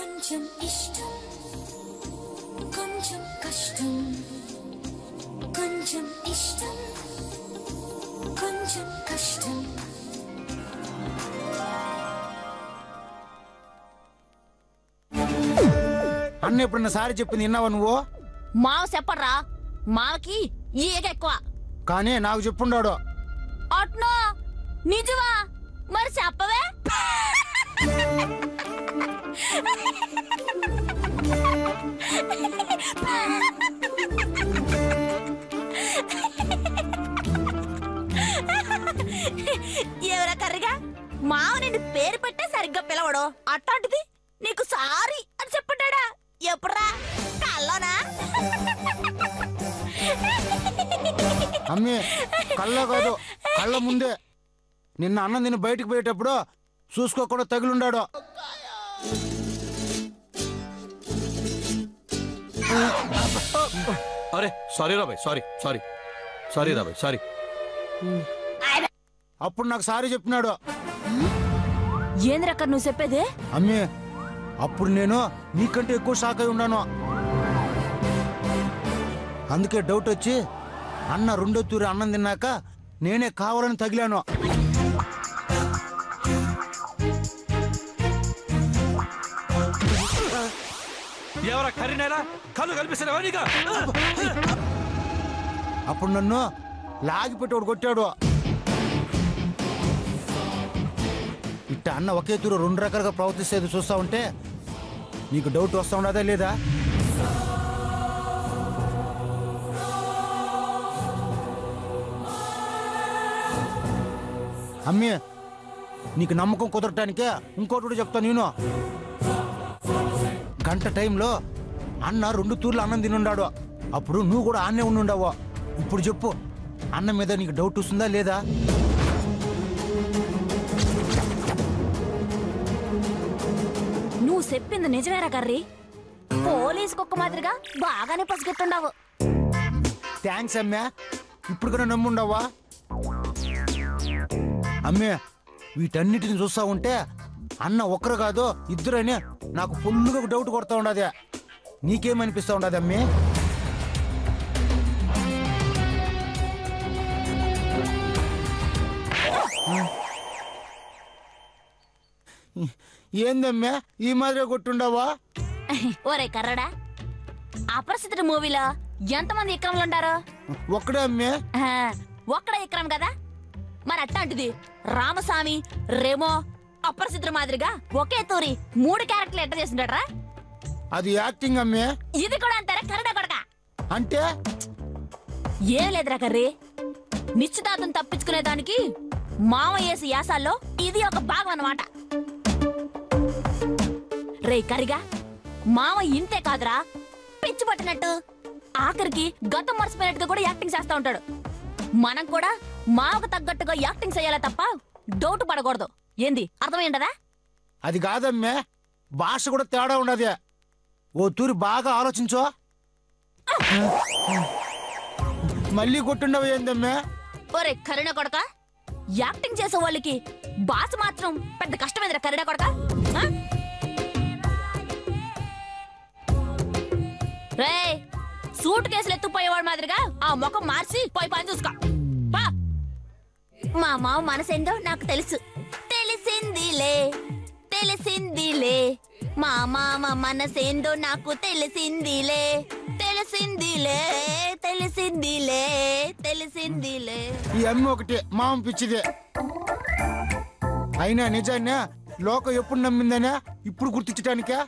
కొంచెం ఇష్టం కొంచెం కష్టం కొంచెం ఇష్టం కొంచెం కష్టం అన్న ఎప్పుడన్నా సారి చెప్పింది విన్నావా నువ్వు? మావ చెప్పడ్రా, మావకి ఈగ ఎక్కువ. కానీ నాకు చెప్పుండాడు. అట్నో నిజమా? మరి చెప్పవే. ఎవరా కర్రిగా మావ నిన్ను పేరు పెట్టే సరిగ్గా పిలవడు, అట్లాంటిది నీకు సారీ అని చెప్పాడా? ఎప్పుడురా? కల్లోనా? అమ్మి కళ్ళ కాదు, కళ్ళ ముందే. నిన్న అన్నం తిని బయటకు పోయేటప్పుడు చూసుకోకుండా తగిలుండాడు. అరే సారీ రా భాయ్, సారీ సారీ సారీ రా భాయ్, సారీ. అప్పుడు నాకు సారీ చెప్పినాడు. ఏంద్రక్క నువ్వు చెప్పేది? అమ్మి అప్పుడు నేను నీకంటే ఎక్కువ షాక్ అయి ఉన్నాను. అందుకే డౌట్ వచ్చి అన్న రెండో తూరి అన్నం తిన్నాక నేనే కావాలని తగిలాను. ఎవరా కర్రీనేలా కళ్ళు కనిపిస్తావా నీకు? అప్పుడు నన్ను లాగిపెట్టి కొట్టాడు. ఇట్ట అన్న ఒకే తూరు రెండు రకాలుగా ప్రవర్తిస్తేది చూస్తా ఉంటే నీకు డౌట్ వస్తా ఉండదా లేదా? అమ్మి నీకు నమ్మకం కుదరటానికే ఇంకోటి కూడా చెప్తా. నేను గంట టైంలో అన్న రెండు తూర్లు అన్నం తినుండాడు. అప్పుడు నువ్వు కూడా ఆన్నే ఉండుండావు. ఇప్పుడు చెప్పు, అన్న మీద నీకు డౌట్ వస్తుందా లేదా? నువ్వు చెప్పింది నిజమేరా కర్రీ. పోలీసు కుక్క మాదిరిగా బాగానే పసిగెట్టుండావు. థ్యాంక్స్ అమ్మే, ఇప్పుడు కూడా నమ్ముండవా? అమ్మే వీటన్నిటిని చూస్తా ఉంటే అన్న ఒక్కరు కాదు ఇద్దరని నాకు ఫుల్గా డౌట్ కొడతా ఉండదు. నీకేమనిపిస్తా ఉండదు అమ్మే? ఏందమ్మే ఈ మాదిరిగా కొట్టుండవా? ఒరే కర్రడా, అపరిస్థితి మూవీలో ఎంతమంది విక్రమ్లు ఉంటారు? ఒక్కడే అమ్మే. ఒక్కడే విక్రమ్ కదా, మరి అట్లాంటిది రామస్వామి రేమో అపరిస్థితి మాదిరిగా ఒకే తూరి 3 క్యారెక్టర్లు ఎట్ట చేసిండరా? అది యాక్టింగ్ అమ్మే. ఇది కూడా అంటారా కర్రడా కొడక? అంటే ఏం లేదురా కర్రీ, నిశ్చితార్థం తప్పించుకునే దానికి మామ వేసి యాసాల్లో ఇది ఒక భాగం అన్నమాట. రే కరిగా, మామ ఇంతే కాదురా, పిచ్చి పట్టినట్టు ఆఖరికి గతం మర్చిపోయినట్టుగా కూడా యాక్టింగ్ చేస్తా ఉంటాడు. మనం కూడా మామకు తగ్గట్టుగా యాక్టింగ్ చేయాలి తప్ప డౌట్ పడకూడదు. ఏంది అర్థమైండదా? అది కాదమ్మే, భాష కూడా తేడా ఉండదు. ఓ తూరి బాగా ఆలోచించో. మళ్ళీ కొట్టుండవు ఏందమ్మే? ఒరే కరుణ కొడక, యాక్టింగ్ చేసే వాళ్ళకి భాష మాత్రం పెద్ద కష్టమైందిరా కరుణ కొడక. రే సూట్ కేసులు ఎత్తుపోయేవాడు మాదిరిగా ఆ ముఖం మార్చి పోయి పని చూసుకో. మా మామ మనసేందో నాకు తెలుసు, తెలిసిందిలే తెలిసిందిలే. మా మామ మనసేందో నాకు తెలిసిందిలే, తెలిసిందిలే తెలిసిందిలే తెలిసిందిలే. ఈ అమ్మ ఒకటి మామ పిచ్చిదే. అయినా నిజాన్ని లోకం ఎప్పుడు నమ్మిందనే ఇప్పుడు గుర్తించటానికే.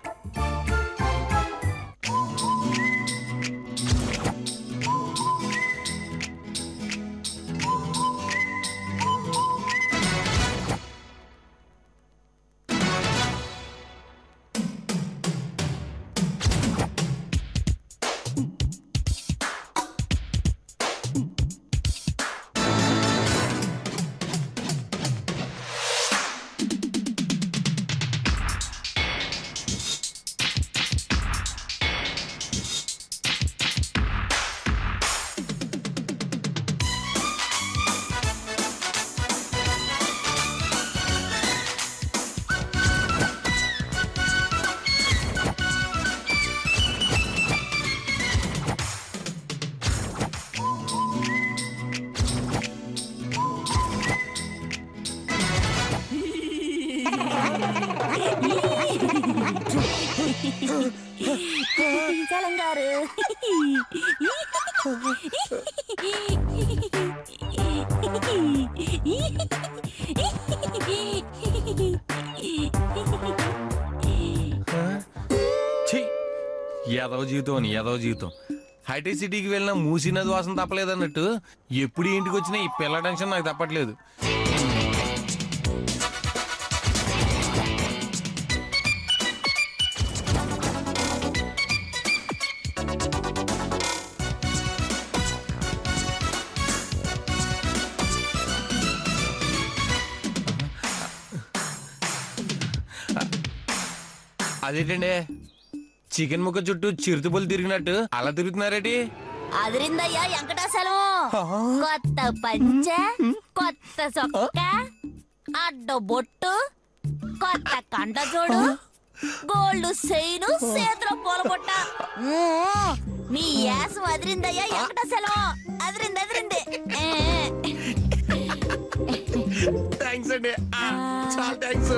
చలంగారు ఎదవ జీవితం అని ఎదవ జీవితం. హైటెక్ సిటీకి వెళ్ళినా మూసీ నది వాసన తప్పలేదన్నట్టు ఎప్పుడు ఇంటికి వచ్చినా ఈ పిల్ల టెన్షన్ నాకు తప్పట్లేదు. అదేంటండి చికెన్ ముక్క చుట్టూ చిరుతుపులు తిరిగినట్టు అలా తిరుగుతున్నారేటి? అదిరిందయ్యా వెంకటాచలం. కొత్త పంచ, కొత్త సొక్క, అడ్డ బొట్టు, కొత్త కంట జోడు, గోల్డ్ చైను, చేతిలో పూలబొట్ట. నీ యాసం అదిరిందయ్యా వెంకటాచలం. అదిరింది అదిరింది. థ్యాంక్స్ అండి, చాలా థ్యాంక్స్.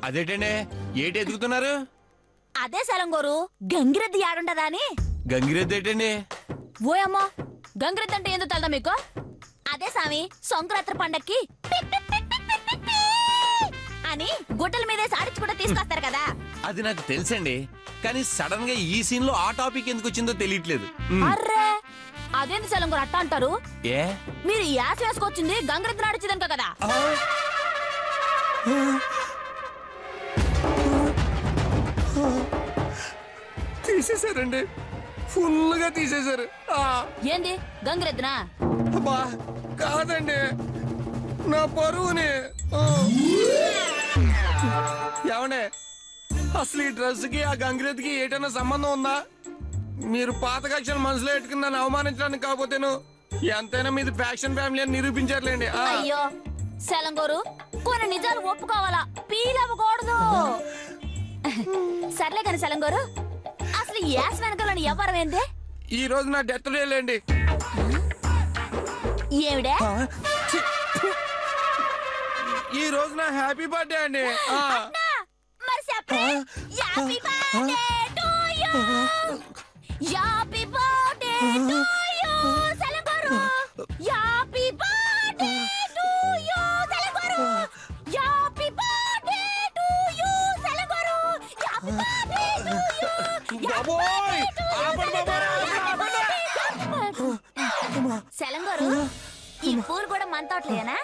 అదేంటండి ఏటి ఎదుగుతున్నారు? అదే సలంగోరు గంగిరెద్ది ఆడుండదా అని. గంగిరెద్ది ఏంటండి? ఓయమ్మా, గంగిరెద్ది అంటే ఏందో తెలదా మీకు? అదే సామి సంక్రాంతి పండక్కి అని గుడ్డల మీదే సాడించుకుంటూ తీసుకొస్తారు కదా. అది నాకు తెలుసండి, కానీ సడన్ గా ఈ సీన్ లో ఆ టాపిక్ ఎందుకు వచ్చిందో తెలియట్లేదు. అర్రే అదేంటి సలంగోరు అట్ట అంటారు? ఏ మీరు యాస వేసుకొచ్చింది గంగిరెద్ది నాడిచ్చిదంక కదా. తీసేశారండి, ఫుల్ గా తీసేశారు. ఏంది గంగిరెద్దునా? అబ్బా కాదండి, నా పరువుని. ఏమండే అసలు ఈ డ్రెస్ కి ఆ గంగిరెద్దుకి ఏటైనా సంబంధం ఉందా? మీరు పాత కక్షలు మనసులో పెట్టుకుని నన్ను అవమానించడానికి కాకపోతేను ఎంతైనా మీది ఫ్యాక్షన్ ఫ్యామిలీ అని నిరూపించారులేండి. అయ్యో సలంగోరు, కొన్ని నిజాలు ఒప్పుకోవాలా, ఫీల్ అవ్వకూడదు. సర్లే కాని సలంగోరు, అసలు యాస్ వెనకాలని ఎవరం ఏంది? ఈ రోజు నా డెత్ డే లేండి. ఏమిడే? ఈ రోజు నా హ్యాపీ బర్త్డే అండి. మరి చెప్పే. Happy birthday to you, happy birthday to you సలంగోరు, హ్యాపీ బర్త్డే టు యు సలంగోరు, హ్యాపీ బర్త్డే టు యు సలంగోరు, హ్యాపీ బర్త్డే టు యు. బాబోయ్ ఆపండి బాబోయ్. సలంగోరు, ఈ పూలు కూడా మన తోటలేనా?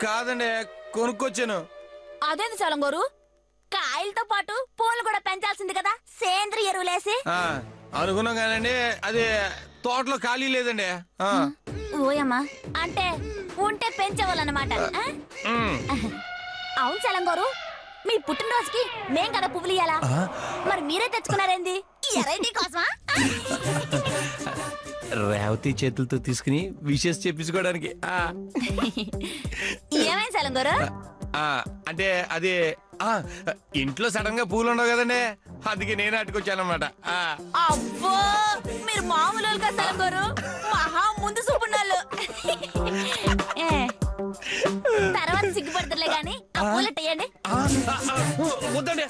కాదండి, కొనుక్కొచ్చాను. అదేంది సలంగోరు, కాయలతో పాటు పూలు కూడా పెంచాల్సింది కదా, సేంద్రియ ఎరువులేసి. అనుకున్నాం కానండి, అది తోటలో ఖాళీ లేదండి. ఓయమ్మా, అంటే ఉంటే పెంచేవాళ్ళన్నమాట. అవును సలంగోరు, మీ పుట్టినరోజుకి మేం కదా పువ్వులు ఇయ్యాలా, మరి మీరే తెచ్చుకున్నారేంది? ఎరైటీ కోసమా? రేవతి చేతులతో తీసుకుని విషెస్ చెప్పించుకోవడానికి. ఏమైంది సలంగోరు? అంటే అది ఇంట్లో సడన్ గా పూలు ఉండవు కదండి, అందుకే నేను అట్టుకొచ్చాను అనమాట. అబ్బో, మీరు మామూలు కదా సలంగోరు, మహా ముందు చూపున్నాళ్ళు. తర్వాత సిగ్గుపడతలే గాని ఆ పూలెట్ ఇయ్యండి. వద్దండి,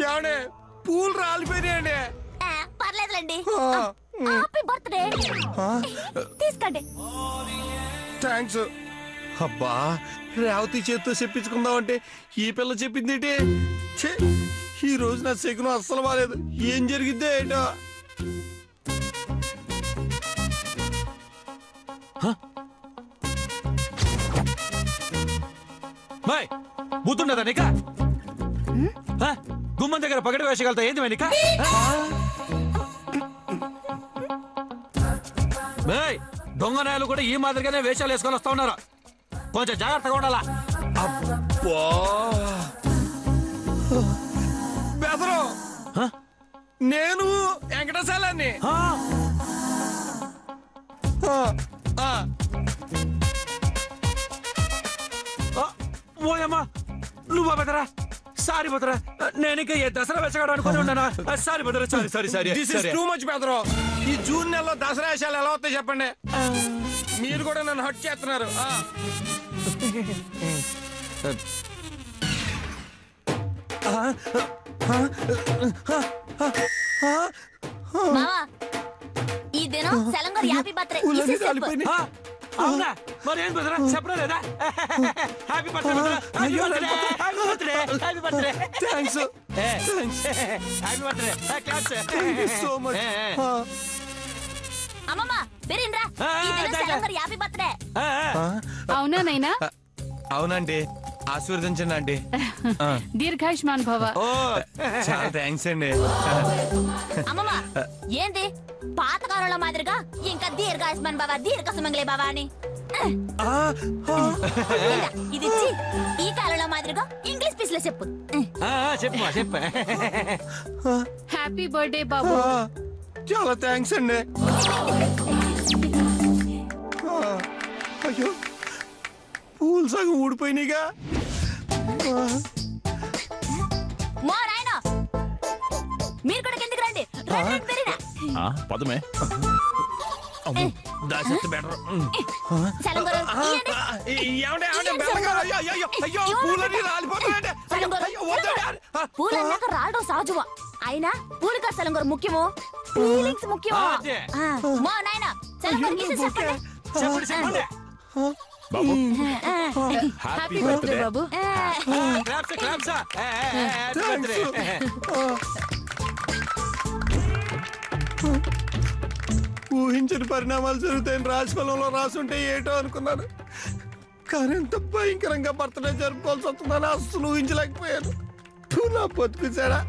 ఏమండి పూలు రాలిపోయినాయండి. పర్లేదులేండి, హ్యాపీ బర్త్డే తీసుకోండి. థ్యాంక్స్. అబ్బా, రేవతి చేత్తో చెప్పించుకుందాం అంటే ఈ పిల్ల చెప్పింది ఏంటి? ఈ రోజు నా శకునం అస్సలు బాలేదు. ఏం జరిగిద్దే ఏంటో. బుద్ధుండదా నీకా? గుమ్మం దగ్గర పగటి వేసగలుగుతా ఏంది నీకా? దొంగ నాయలు కూడా ఈ మాదిరిగానే వేషాలు వేసుకొని వస్తా ఉన్నారు, కొంచెం జాగ్రత్తగా ఉండాలా. అబ్బా బెదరు, నేను వెంకటశాలాన్ని. ఓయమ్మా, నువ్వు బెదరా సారీ బెదరా నేను ఇంకా ఏ దసరా వేసగాడు అనుకుని ఉన్నానా సారీ బెదరా sorry sorry sorry this is too much బెదరు. ఈ జూన్ నెలలో దసరా వేషాలు ఎలా వస్తాయి చెప్పండి. మీరు కూడా నన్ను హట్ చేస్తున్నారు. మావా ఈ దినం సెలంగర్ హ్యాపీ బర్త్డే అవునా మరి ఏం బెదరా చెప్పరా లేదా హ్యాపీ బర్త్డే బెదరా happy birthday happy birthday happy birthday thanks happy birthday claps so much. అమ్మమ్మ బెరిండ్రా ఈ దినం సెలంగర్ హ్యాపీ బర్త్డే. అవునా నైనా? అవునండి ఆశీర్వదించండి ఆంటీ. దీర్ఘాయుష్మాన్ భవ. ఓ చాలా థ్యాంక్స్ అండి. అమ్మమ్మ ఏంది పాతకాలంలో మాదిరిగా ఇంకా దీర్ఘాయుష్మాన్ బాబా దీర్ఘ సుమంగళే బాబా అని ఇది ఇచ్చి ఈ కాలంలో మాదిరిగా ఇంగ్లీష్ పీస్ లో చెప్పు. చెప్పు చెప్పు. హ్యాపీ బర్త్డే బాబు. చాలా థ్యాంక్స్ అండి. అయ్యో పూలు సగం ఊడిపోయినాయిగా. మో రాయన మీరు కూడా కిందకి రండి. రండి బెరినా పదమే దాసెత్తు బెటర్. సెలంగర్ పూలన్నాక రావడం సహజమా. అయినా పూలు కాదు సెలంగర్ ముఖ్యము ఫీలింగ్స్ ముఖ్యము. మా నాయన సెలంగర్ కిసి చెప్పండి. చెప్పండి చెప్పండి బాబు హ్యాపీ బర్త్డే బాబు. Claps claps happy birthday. ఊహించని పరిణామాలు జరుగుతాయని రాశిఫలంలో రాసుంటే ఏటో అనుకున్నాను. కానీ ఎంత భయంకరంగా బర్త్డే జరుపుకోవాల్సి వస్తుందని అస్సలు ఊహించలేకపోయాను. నా బతుకుచాడా.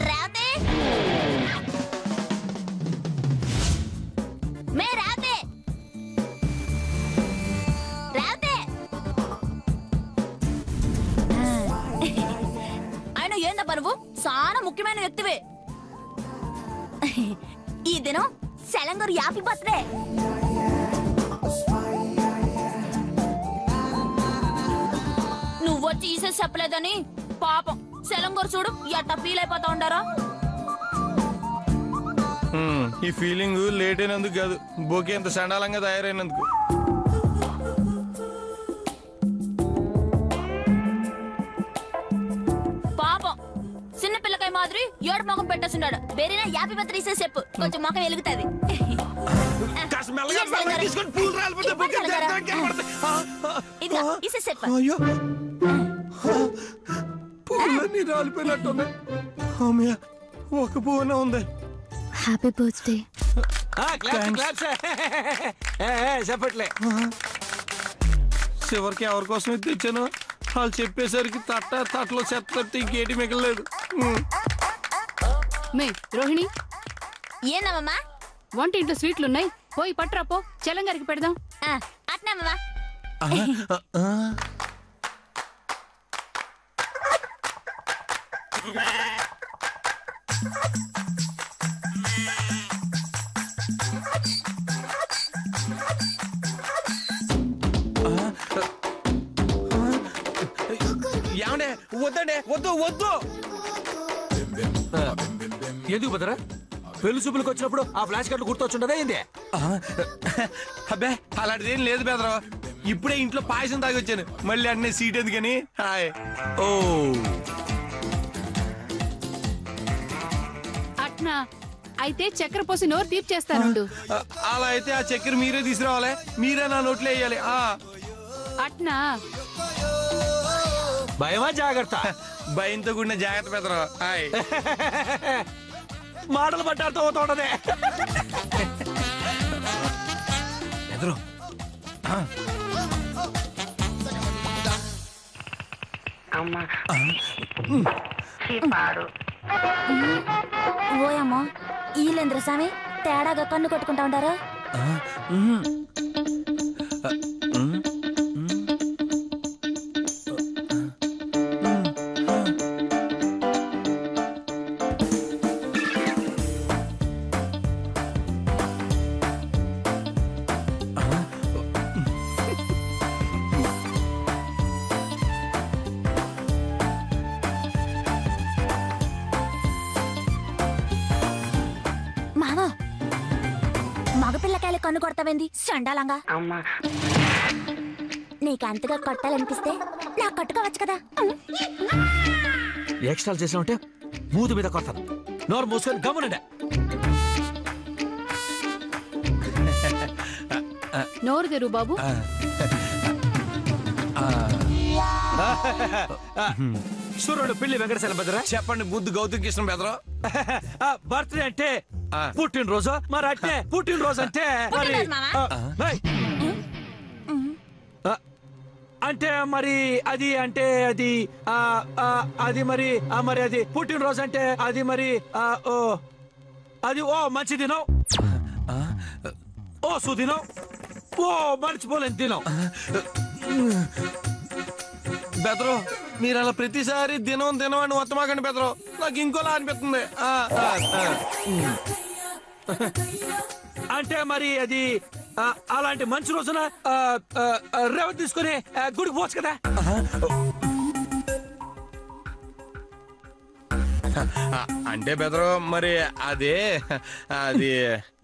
రాతే మే రాతే రాతే ఆయన ఏందబ్బా నువ్వు చాలా ముఖ్యమైన వ్యక్తివే. ఈ దినం సెలంగర్ హ్యాపీ బర్త్డే. నువ్వొచ్చి ఈసేసి చెప్పలేదని పాపం సెలంగర్ చూడు ఎట్టా ఫీల్ అయిపోతా ఉండారా. ఈ ఫీలింగ్ లేట్ అయినందుకు కాదు, బోకే ఎంత సండాలంగా తయారైనందుకు. పాపం చిన్న పిల్లకాయ మాదిరి ఏడు మొఖం పెట్టేస్తున్నాడు. బెరీనా హ్యాపీ బర్త్డే ఈసేసి చెప్పు కొంచెం మొఖం వెలుగుతుంది. ఇదిగా ఈసేసి చెప్పు. అయ్యో పువ్వులన్నీ రాలిపోయినట్టున్నాయి. అమ్మయ్య ఒక పువ్వునే ఉంది. Happy birthday. చెప్పట్లే చివరికి ఎవరి కోసం తెచ్చాను వాళ్ళు చెప్పేసరికి తట్టలో చెత్త ఇంకేటి మిగలలేదు. మే రోహిణి ఏందమ్మా వంటింట్లో స్వీట్లు ఉన్నాయి, పోయి పట్టురా పో, చలంగారికి పెడదాం. అట్నమ్మా. ఏమండే వద్దండి, వద్దు వద్దు. ఎందుకు బదరా పెళ్లి చూపులకు వచ్చినప్పుడు ఆ ఫ్లాష్ కార్డులు గుర్తొచ్చుండదా ఏంది? అబ్బే అలాంటిది ఏం లేదు బెదరు. ఇప్పుడే ఇంట్లో పాయసం తాగి వచ్చాను, మళ్ళీ అన్నీ సీట్ ఎందుకని. హాయ్. ఓ అట్నా అయితే చక్కెర పోసి నోరు తీపి చేస్తానుండు. అలా అయితే ఆ చక్కెర మీరే తీసుకురావాలి, మీరే నా నోట్లో వేయాలి. అట్నా భయమా జాగ్రత్త? భయంతో కూడిన జాగ్రత్త బెదరు. హాయ్. మాటలు పట్టాడుతూ అవుతుండదే బెదరు. ఓయమ్మా ఈలేంద్ర స్వామి తేడాగా కన్ను కొట్టుకుంటా ఉంటారా? కన్ను కొడతావేంది చండాలంగా? నీకు అంతగా కొట్టాలనిపిస్తే నాకు కట్టుకోవచ్చు కదా. ఎక్స్ట్రాలు చేసా ఉంటే మూదు మీద కొడతాను. నోరు మూసుకొని గమ్మునుండే. నోరు తెరు బాబు. సూర్యుడు పిల్లి వెంకటశైలం బెదరా. చెప్పండి ముద్దు గౌతమ్ కృష్ణ బెదరా. బర్త్డే అంటే పుట్టినరోజు, మరి అంటే పుట్టినరోజు అంటే మరి అంటే మరి అది అంటే అది అది మరి మరి అది పుట్టినరోజు అంటే అది మరి అది ఓ మంచి దినం, ఓ సుదినం, ఓ మర్చిపోలేని దినం. బెదరు మీరు అలా ప్రతిసారి దినం దినం అని వత్తమాకండి బెదరు, నాకు ఇంకోలా అనిపిస్తుంది. అంటే మరి అది అలాంటి మంచి రోజున రేవతి తీసుకుని గుడికి పోవచ్చు కదా. అంటే బెదరు మరి అదే అది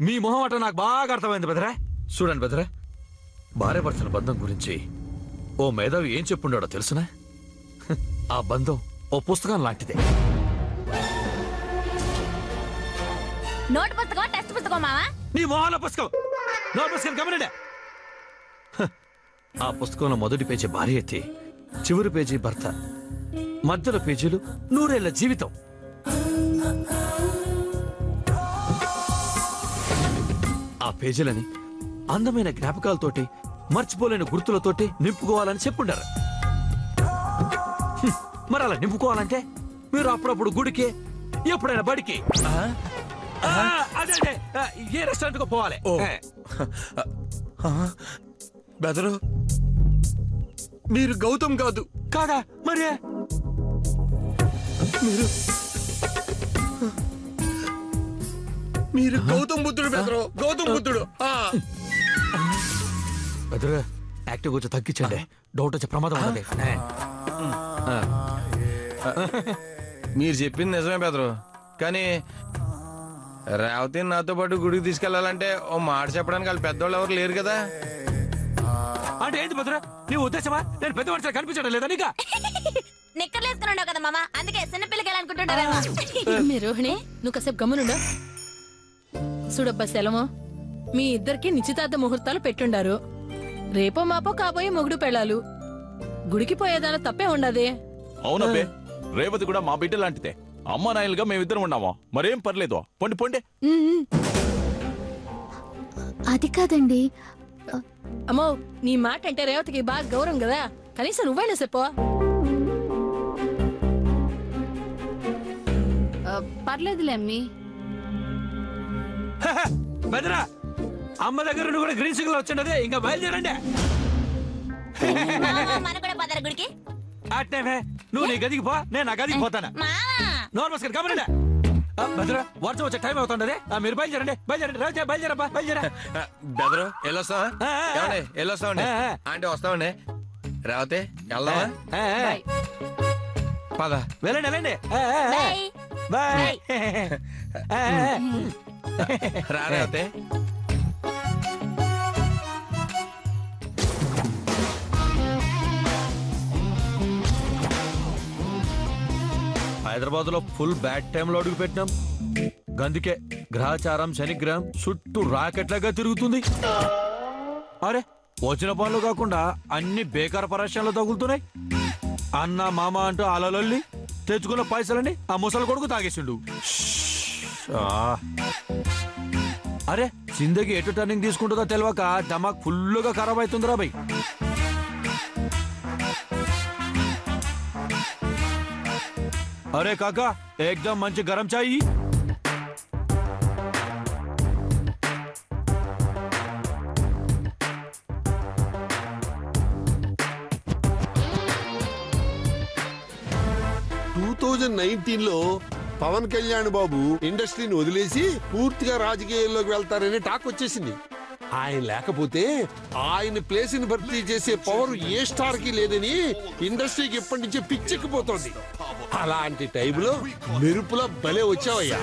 మీ మొహం అట నాకు బాగా అర్థమైంది బెదరా. చూడండి బెదరా, భార్యాభర్తల బంధం గురించి ఓ మేధావి ఏం చెప్పుండాడో తెలుసునా? ఆ బంధం ఓ పుస్తకం లాంటిదే. నోట్ పుస్తకం, టెక్స్ట్ పుస్తకం మావా? నీ మొహాల పుస్తకం, నోట్ పుస్తకం గమనండి. ఆ పుస్తకంలో మొదటి పేజీ భార్య అయితే, చివరి పేజీ భర్త, మధ్యలో పేజీలు నూరేళ్ల జీవితం. ఆ పేజీలని అందమైన జ్ఞాపకాలతోటి, మర్చిపోలేని గుర్తులతోటి నింపుకోవాలని చెప్పుండారు. మరి అలా నింపుకోవాలంటే మీరు అప్పుడప్పుడు గుడికి, ఎప్పుడైనా బడికి, అదే ఏ రెస్టారెంట్ కు పోవాలి. బెదరు మీరు గౌతమ్ కాదు. కాదా? మరి మీరు గౌతమ్ బుద్ధుడు బెదరు, గౌతమ్ బుద్ధుడు. బెదరు యాక్టివ్ కొంచెం తగ్గించండి, డౌట్ వచ్చే ప్రమాదం ఉన్నది. మీరు చెప్పింది నిజమే బెదరు, కానీ రేవతిని నాతో పాటు గుడికి తీసుకెళ్లాలంటే ఓ మాట చెప్పడానికి వాళ్ళు పెద్దవాళ్ళు ఎవరు లేరు కదా. అంటే ఏంటి బెదరు నీ ఉద్దేశమా? నేను పెద్ద మనిషి కనిపించడం లేదా నీకు? నిక్కర్లేసుకున్నావు కదా మామ, అందుకే చిన్నపిల్లకి వెళ్ళాలనుకుంటుంటారేమో. రోహిణి, నువ్వు కాసేపు గమ్మునుండు. చూడబ్బా సెలము, మీ ఇద్దరికి నిశ్చితార్థ ముహూర్తాలు పెట్టుండారు. రేపో మాపో కాబోయే మొగుడు పెళ్ళాలు. గుడికి పోయేదాని తప్పే ఉండదే. అవునబ్బే, రేవతి కూడా మా బిడ్డ లాంటిదే. అమ్మ నాయలుగా మేమిద్దరం ఉన్నామా, మరేం పర్లేదు. పొండి పొండి. అది కాదండి. అమ్మో, నీ మాట అంటే రేవతికి బాగా గౌరవం కదా, కనీసం నువ్వైనా చెప్పు. పర్లేదులే అమ్మి. బెదరా, అమ్మ దగ్గర నువ్వు కూడా గ్రీన్ సిగ్నల్ వచ్చిండదే, ఇంకా బయలుదేరండి. మన కూడా పదర గుడికి. అట్నే నువ్వు నీ గదికి పో, నేను నా గదికి పోతాను. నోర్మస్కర్ కమరండి. బెదరా, వర్షం వచ్చే టైం అవుతుండదే, మీరు బయలుదేరండి. బయలుదేరండి, బయలుదేరబ్బా, బయలుదేరా. బెదరు వెళ్ళొస్తావా? వెళ్ళొస్తామండి అంటే వస్తామండి. రేవతి వెళ్దామా? పద వెళ్ళండి వెళ్ళండి. బాయ్. రా రేవతి. హైదరాబాద్ లో ఫుల్ బ్యాడ్ టైమ్ లో అడుగు పెట్టినాం. గందుకే గ్రహచారం శనిగ్రహం చుట్టూ రాకెట్లాగా తిరుగుతుంది. అరే, వచ్చిన పనులు కాకుండా అన్ని బేకార పరాశంలో తగులుతున్నాయి. అన్న మామ అంటూ అలలొల్లి తెచ్చుకున్న పైసలని ఆ ముసలి కొడుకు తాగేసిండు. అరే, జిందగీ ఎటు టర్నింగ్ తీసుకుంటుందో తెలియక దమాక్ ఫుల్లుగా ఖరాబ్ అవుతుందిరా బై. అరే కాకా, ఏకదం మంచి గరం చాయి. లో పవన్ కళ్యాణ్ బాబు ఇండస్ట్రీని వదిలేసి పూర్తిగా రాజకీయాల్లోకి వెళ్తారని టాక్ వచ్చేసింది. ఆయన లేకపోతే ఆయన ప్లేస్ ని భర్తీ చేసే పవర్ ఏ స్టార్ కి లేదని ఇండస్ట్రీకి ఇప్పటి నుంచే పిచ్చెక్కిపోతోంది. అలాంటి టైంలో మెరుపుల భలే వచ్చావయ్యా.